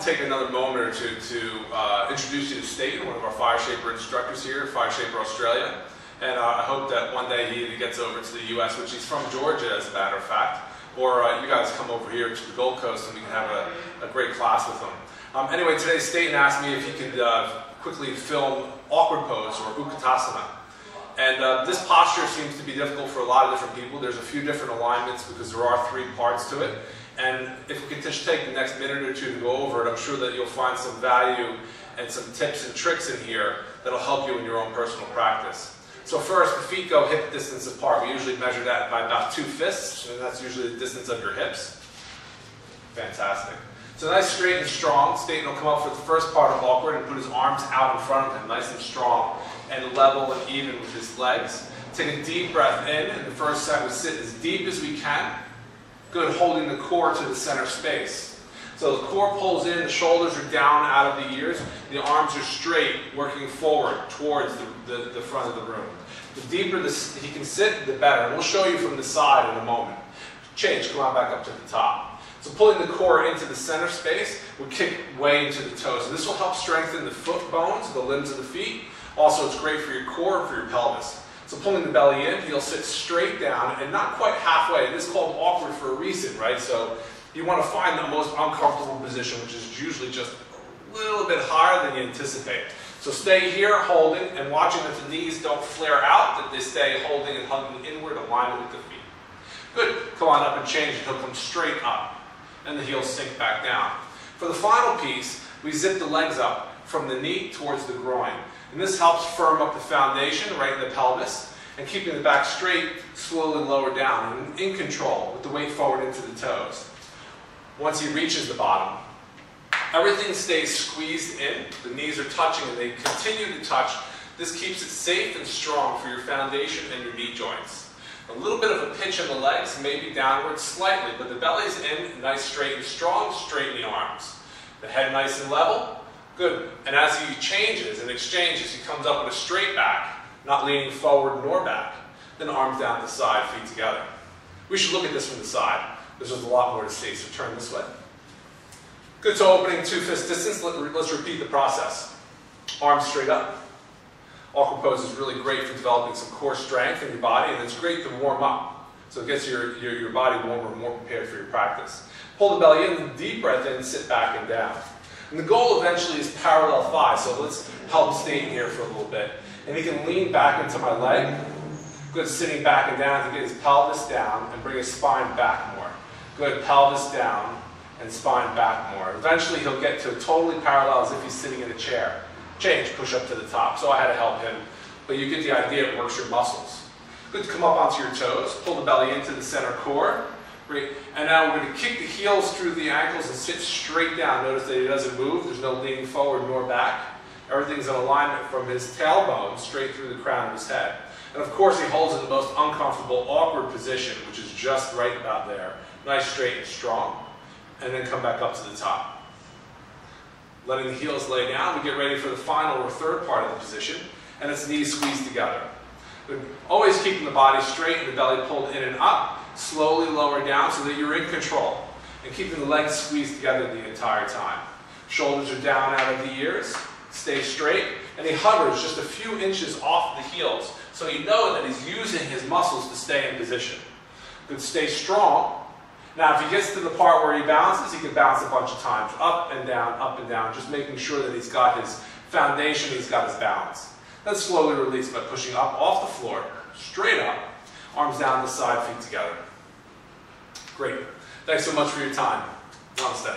to take another moment or two to introduce you to Staton, one of our Fire Shaper instructors here, Fire Shaper Australia. And I hope that one day he gets over to the U.S., which he's from Georgia, as a matter of fact. Or you guys come over here to the Gold Coast and we can have a great class with him. Anyway, today Staton asked me if he could quickly film awkward pose, or Utkatasana. And this posture seems to be difficult for a lot of different people. There's a few different alignments because there are 3 parts to it. And if we could just take the next minute or two to go over it, I'm sure that you'll find some value and some tips and tricks in here that'll help you in your own personal practice. So first, the feet go hip distance apart. We usually measure that by about 2 fists, and that's usually the distance of your hips. Fantastic. So nice, straight and strong. Staton will come up for the first part of awkward and put his arms out in front of him, nice and strong, and level and even with his legs. Take a deep breath in, and the first set we sit as deep as we can. Good, holding the core to the center space. So the core pulls in, the shoulders are down out of the ears, the arms are straight, working forward towards the front of the room. The deeper he can sit, the better. And we'll show you from the side in a moment. Change, come on back up to the top. So pulling the core into the center space, we kick way into the toes. So this will help strengthen the foot bones, the limbs of the feet. Also, it's great for your core and for your pelvis. So pulling the belly in, he'll sit straight down and not quite halfway. It is called awkward for a reason, right? So you want to find the most uncomfortable position, which is usually just a little bit higher than you anticipate. So stay here, holding, and watching that the knees don't flare out, that they stay holding and hugging inward, alignment with the feet. Good. Come on up and change it. He'll come straight up, and the heels sink back down. For the final piece, we zip the legs up from the knee towards the groin. And this helps firm up the foundation right in the pelvis, and keeping the back straight, slowly lower down, and in control with the weight forward into the toes. Once he reaches the bottom, everything stays squeezed in, the knees are touching and they continue to touch. This keeps it safe and strong for your foundation and your knee joints. A little bit of a pitch in the legs, maybe downward slightly, but the belly's in, nice, straight and strong, straighten the arms. The head nice and level. Good. And as he changes and exchanges, he comes up with a straight back, not leaning forward nor back. Then arms down to the side, feet together. We should look at this from the side. There's just a lot more to see, so turn this way. Good, so opening 2 fist distance, let's repeat the process. Arms straight up. Awkward pose is really great for developing some core strength in your body, and it's great to warm up. So it gets your body warmer and more prepared for your practice. Pull the belly in, deep breath in, sit back and down. And the goal eventually is parallel thighs, so let's help Staton here for a little bit. And he can lean back into my leg. Good, sitting back and down to get his pelvis down and bring his spine back more. Good, pelvis down and spine back more. Eventually he'll get to totally parallel as if he's sitting in a chair. Change, push up to the top. So I had to help him, but you get the idea, it works your muscles. Good, to come up onto your toes, pull the belly into the center core. Great. And now we're going to kick the heels through the ankles and sit straight down. Notice that he doesn't move. There's no leaning forward nor back. Everything's in alignment from his tailbone straight through the crown of his head. And of course he holds in the most uncomfortable, awkward position, which is just right about there. Nice, straight and strong. And then come back up to the top. Letting the heels lay down, we get ready for the final or third part of the position, and it's knees squeezed together. But always keeping the body straight and the belly pulled in and up. Slowly lower down so that you're in control, and keeping the legs squeezed together the entire time. Shoulders are down out of the ears, stay straight, and he hovers just a few inches off the heels, so you know that he's using his muscles to stay in position. Good, stay strong. Now if he gets to the part where he bounces, he can bounce a bunch of times, up and down, just making sure that he's got his foundation, he's got his balance. Then slowly release by pushing up off the floor, straight up, arms down the side, feet together. Great. Thanks so much for your time. Namaste.